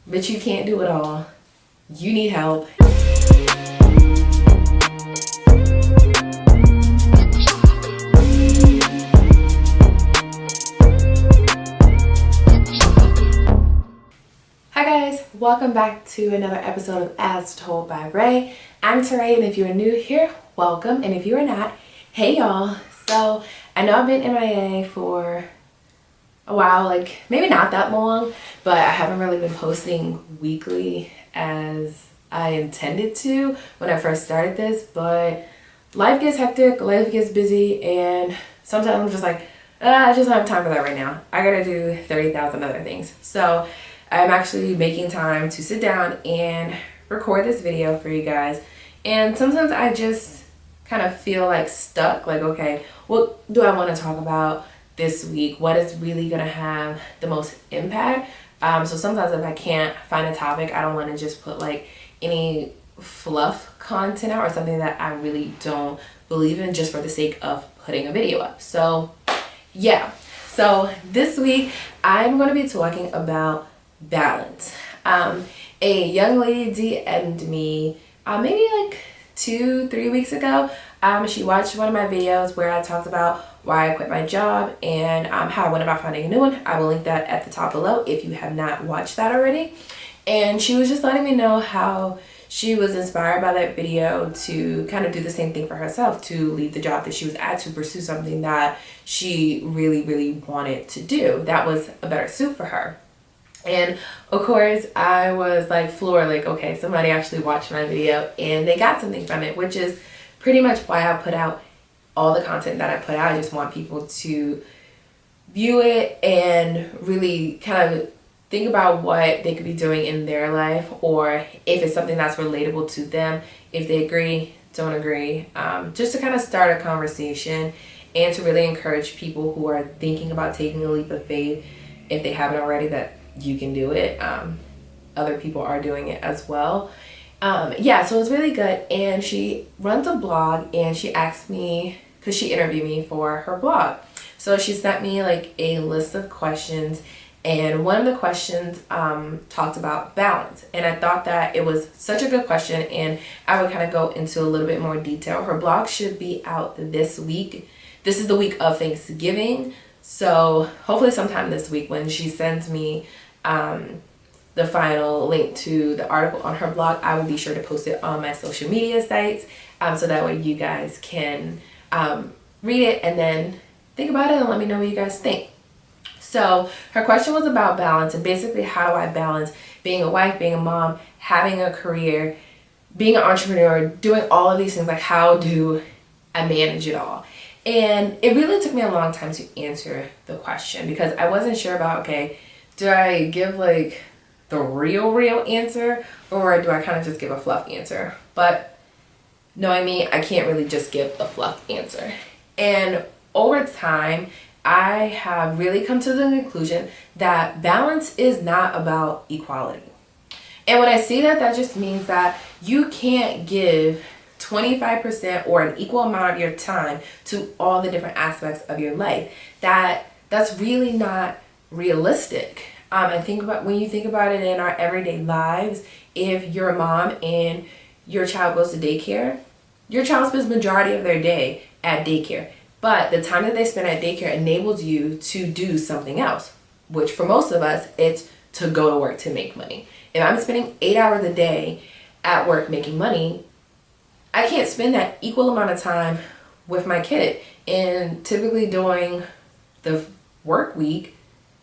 but you can't do it all. You need help. Hi guys, welcome back to another episode of As Told by Ray. I'm Teray, and if you're new here, welcome, and if you are not, hey y'all. So I know I've been MIA for a while, like maybe not that long, but I haven't really been posting weekly as I intended to when I first started this. But life gets hectic, life gets busy, and sometimes I'm just like, I just don't have time for that right now. I gotta do 30,000 other things. So I'm actually making time to sit down and record this video for you guys. And sometimes I just kind of feel like stuck, like, okay, what do I want to talk about this week? What is really gonna have the most impact? So sometimes if I can't find a topic, I don't want to just put like any fluff content out or something that I really don't believe in just for the sake of putting a video up. So yeah, so this week I'm going to be talking about balance. A young lady DM'd me maybe like 2-3 weeks ago. She watched one of my videos where I talked about why I quit my job and how I went about finding a new one. I will link that at the top below if you have not watched that already. And she was just letting me know how she was inspired by that video to kind of do the same thing for herself, to leave the job that she was at, to pursue something that she really wanted to do that was a better suit for her. And of course I was like floored, like, okay, somebody actually watched my video and they got something from it, which is pretty much why I put out all the content that I put out. I just want people to view it and really kind of think about what they could be doing in their life, or if it's something that's relatable to them, if they agree, don't agree, just to kind of start a conversation and to really encourage people who are thinking about taking a leap of faith, if they haven't already, that you can do it. Other people are doing it as well. Yeah, so it's really good. And she runs a blog and she asked me, because she interviewed me for her blog, so she sent me like a list of questions, and one of the questions talked about balance. And I thought that it was such a good question, and I would kind of go into a little bit more detail. Her blog should be out this week. This is the week of Thanksgiving, so hopefully sometime this week when she sends me the final link to the article on her blog, I will be sure to post it on my social media sites, so that way you guys can read it and then think about it and let me know what you guys think. So her question was about balance, and basically how do I balance being a wife, being a mom, having a career, being an entrepreneur, doing all of these things, like how do I manage it all? And it really took me a long time to answer the question, because I wasn't sure about, okay, do I give like the real answer, or do I kind of just give a fluff answer? But knowing me, I can't really just give a fluff answer. And over time, I have really come to the conclusion that balance is not about equality. And when I say that, that just means that you can't give 25% or an equal amount of your time to all the different aspects of your life. That's really not realistic. I think about, when you think about it in our everyday lives, if you're a mom and your child goes to daycare, your child spends the majority of their day at daycare. But the time that they spend at daycare enables you to do something else, which for most of us, it's to go to work to make money. If I'm spending 8 hours a day at work making money, I can't spend that equal amount of time with my kid. And typically during the work week,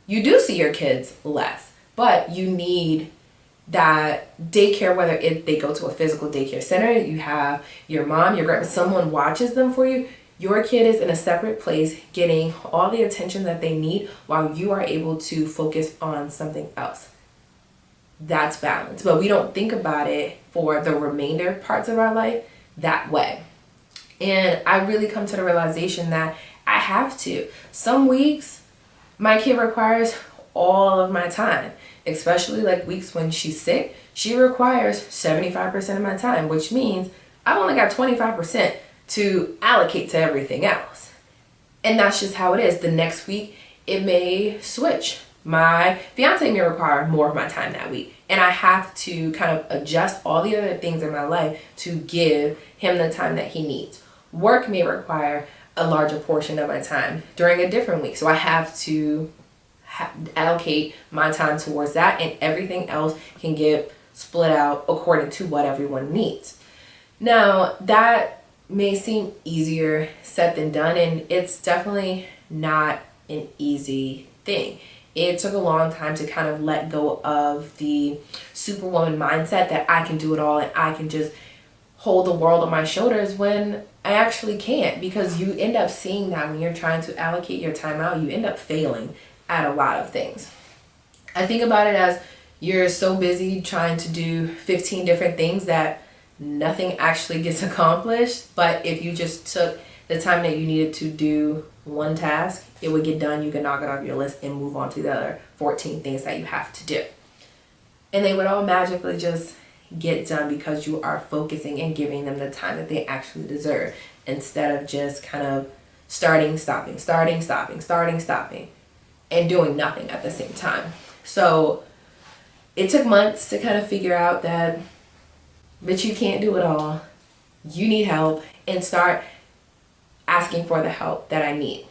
you do see your kids less, but you need that daycare, whether they go to a physical daycare center, you have your mom, your grandma, someone watches them for you. Your kid is in a separate place getting all the attention that they need while you are able to focus on something else. That's balance. But we don't think about it for the remainder parts of our life that way. And I really come to the realization that I have to. Some weeks, my kid requires all of my time, especially like weeks when she's sick. She requires 75% of my time, which means I've only got 25% to allocate to everything else. And that's just how it is. The next week, it may switch. My fiance may require more of my time that week, and I have to kind of adjust all the other things in my life to give him the time that he needs. Work may require a larger portion of my time during a different week, so I have to allocate my time towards that, and everything else can get split out according to what everyone needs. Now, that may seem easier said than done, and it's definitely not an easy thing. It took a long time to kind of let go of the superwoman mindset that I can do it all and I can just hold the world on my shoulders when I actually can't, because you end up seeing that when you're trying to allocate your time out, you end up failing at a lot of things. I think about it as you're so busy trying to do 15 different things that nothing actually gets accomplished. But if you just took the time that you needed to do one task, it would get done. You can knock it off your list and move on to the other 14 things that you have to do. And they would all magically just get done because you are focusing and giving them the time that they actually deserve, instead of just kind of starting, stopping, and doing nothing at the same time. So it took months to kind of figure out that, but you can't do it all. You need help, and start asking for the help that I need.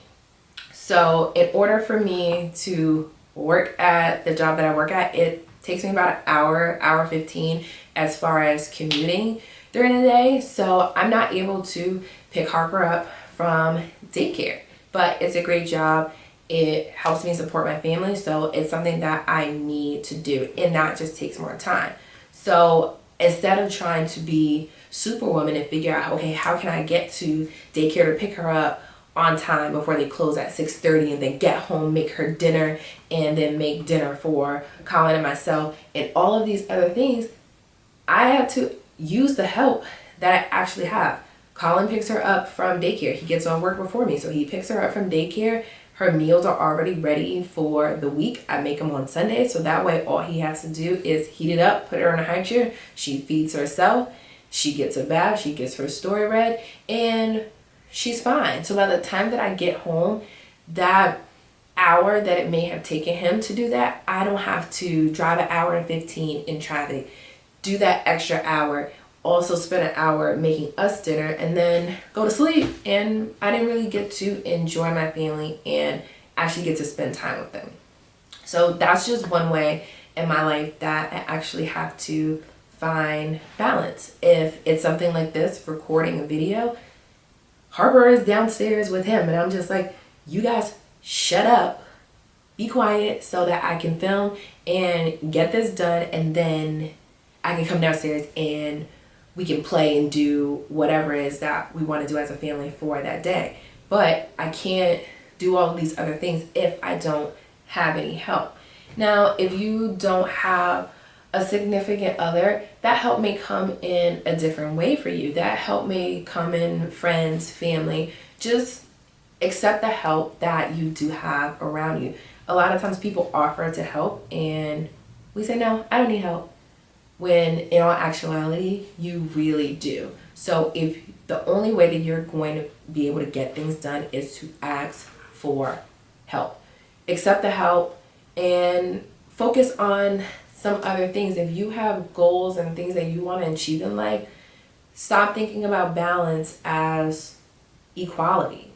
So in order for me to work at the job that I work at, it takes me about an hour 15 as far as commuting during the day. So I'm not able to pick Harper up from daycare, but it's a great job. It helps me support my family, so it's something that I need to do, and that just takes more time. So instead of trying to be superwoman and figure out, okay, how can I get to daycare to pick her up on time before they close at 6:30, and then get home, make her dinner, and then make dinner for Colin and myself, and all of these other things, I had to use the help that I actually have. Colin picks her up from daycare. He gets on work before me, so he picks her up from daycare. Her meals are already ready for the week. I make them on Sunday, so that way all he has to do is heat it up, put her in a high chair, she feeds herself, she gets a bath, she gets her story read, and she's fine. So by the time that I get home, that hour that it may have taken him to do that, I don't have to drive an hour and 15 in traffic, do that extra hour, also spend an hour making us dinner, and then go to sleep. And I didn't really get to enjoy my family and actually get to spend time with them. So that's just one way in my life that I actually have to find balance. If it's something like this, recording a video, Harper is downstairs with him, and I'm just like, you guys shut up, be quiet, so that I can film and get this done, and then I can come downstairs and we can play and do whatever it is that we want to do as a family for that day. But I can't do all of these other things if I don't have any help. Now, if you don't have a significant other, that help may come in a different way for you. That help may come in friends, family. Just accept the help that you do have around you. A lot of times people offer to help and we say, no, I don't need help, when in all actuality, you really do. So if the only way that you're going to be able to get things done is to ask for help, accept the help and focus on some other things. If you have goals and things that you want to achieve in life, stop thinking about balance as equality,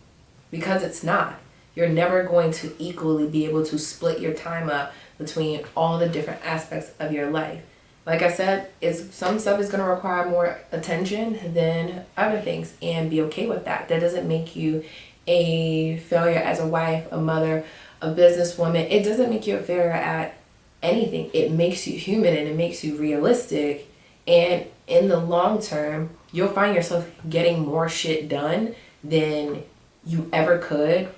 because it's not. You're never going to equally be able to split your time up between all the different aspects of your life. Like I said, some stuff is going to require more attention than other things, and be okay with that. That doesn't make you a failure as a wife, a mother, a businesswoman. It doesn't make you a failure at anything. It makes you human and it makes you realistic. And in the long term, you'll find yourself getting more shit done than you ever could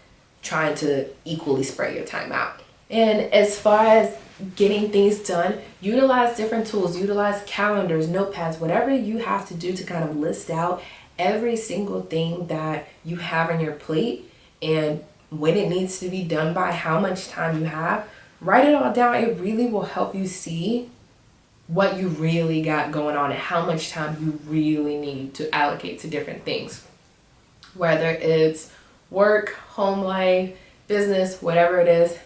trying to equally spread your time out. And as far as getting things done, utilize different tools, utilize calendars, notepads, whatever you have to do to kind of list out every single thing that you have on your plate and when it needs to be done by, how much time you have. Write it all down. It really will help you see what you really got going on and how much time you really need to allocate to different things. Whether it's work, home life, business, whatever it is,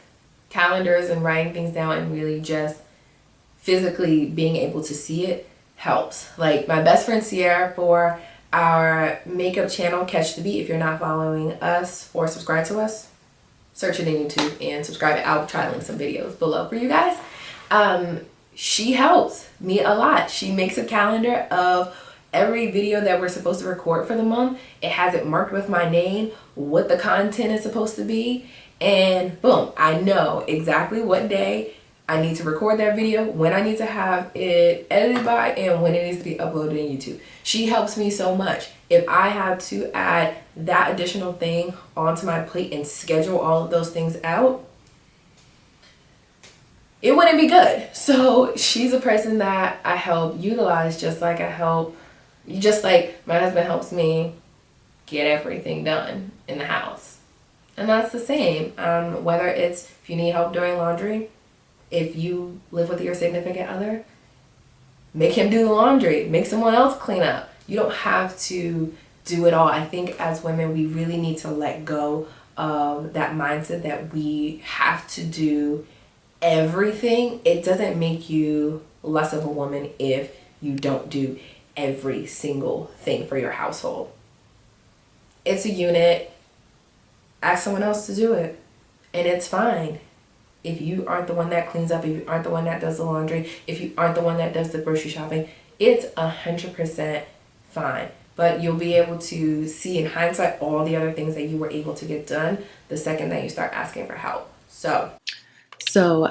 calendars and writing things down and really just physically being able to see it helps. Like my best friend Sierra, for our makeup channel Catch the Beat, if you're not following us or subscribe to us, search it in YouTube and subscribe. I'll try to link some videos below for you guys. She helps me a lot. She makes a calendar of every video that we're supposed to record for the month. It has it marked with my name, what the content is supposed to be, and boom, I know exactly what day I need to record that video, when I need to have it edited by, and when it needs to be uploaded in YouTube. She helps me so much. If I had to add that additional thing onto my plate and schedule all of those things out, it wouldn't be good. So she's a person that I help utilize, just like my husband helps me get everything done in the house. And that's the same. Whether it's if you need help doing laundry, if you live with your significant other, make him do the laundry, make someone else clean up. You don't have to do it all. I think as women, we really need to let go of that mindset that we have to do everything. It doesn't make you less of a woman if you don't do every single thing for your household. It's a unit. Ask someone else to do it, and it's fine. If you aren't the one that cleans up, if you aren't the one that does the laundry, if you aren't the one that does the grocery shopping, it's 100% fine. But you'll be able to see in hindsight all the other things that you were able to get done the second that you start asking for help. So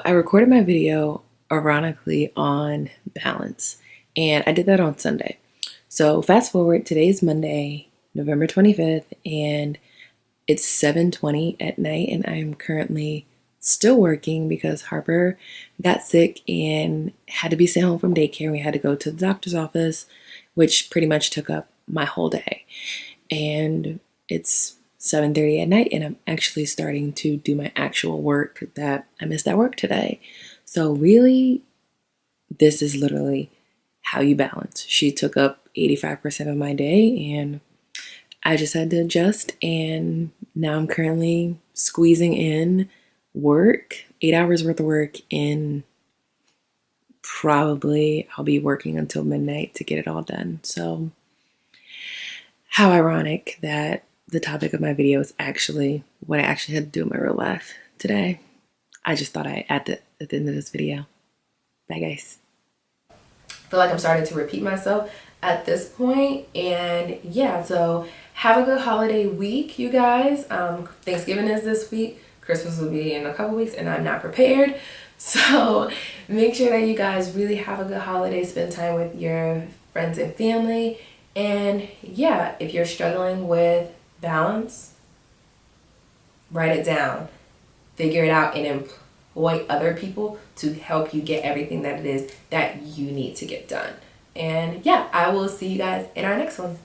I recorded my video, ironically, on balance, and I did that on Sunday. So fast forward, today's Monday, November 25th, and it's 7:20 at night, and I'm currently still working because Harper got sick and had to be sent home from daycare. We had to go to the doctor's office, which pretty much took up my whole day. And it's 7:30 at night, and I'm actually starting to do my actual work that I missed at work today. So really, this is literally how you balance. She took up 85% of my day, and I just had to adjust, and now I'm currently squeezing in work, 8 hours worth of work in probably, I'll be working until midnight to get it all done. So how ironic that the topic of my video is actually what I actually had to do in my real life today. I just thought I'd add that at the end of this video. Bye guys. I feel like I'm starting to repeat myself at this point, and yeah, so have a good holiday week, you guys. Thanksgiving is this week. Christmas will be in a couple weeks, and I'm not prepared. So make sure that you guys really have a good holiday, spend time with your friends and family. And yeah, if you're struggling with balance, write it down, figure it out, and employ other people to help you get everything that it is that you need to get done. And yeah, I will see you guys in our next one.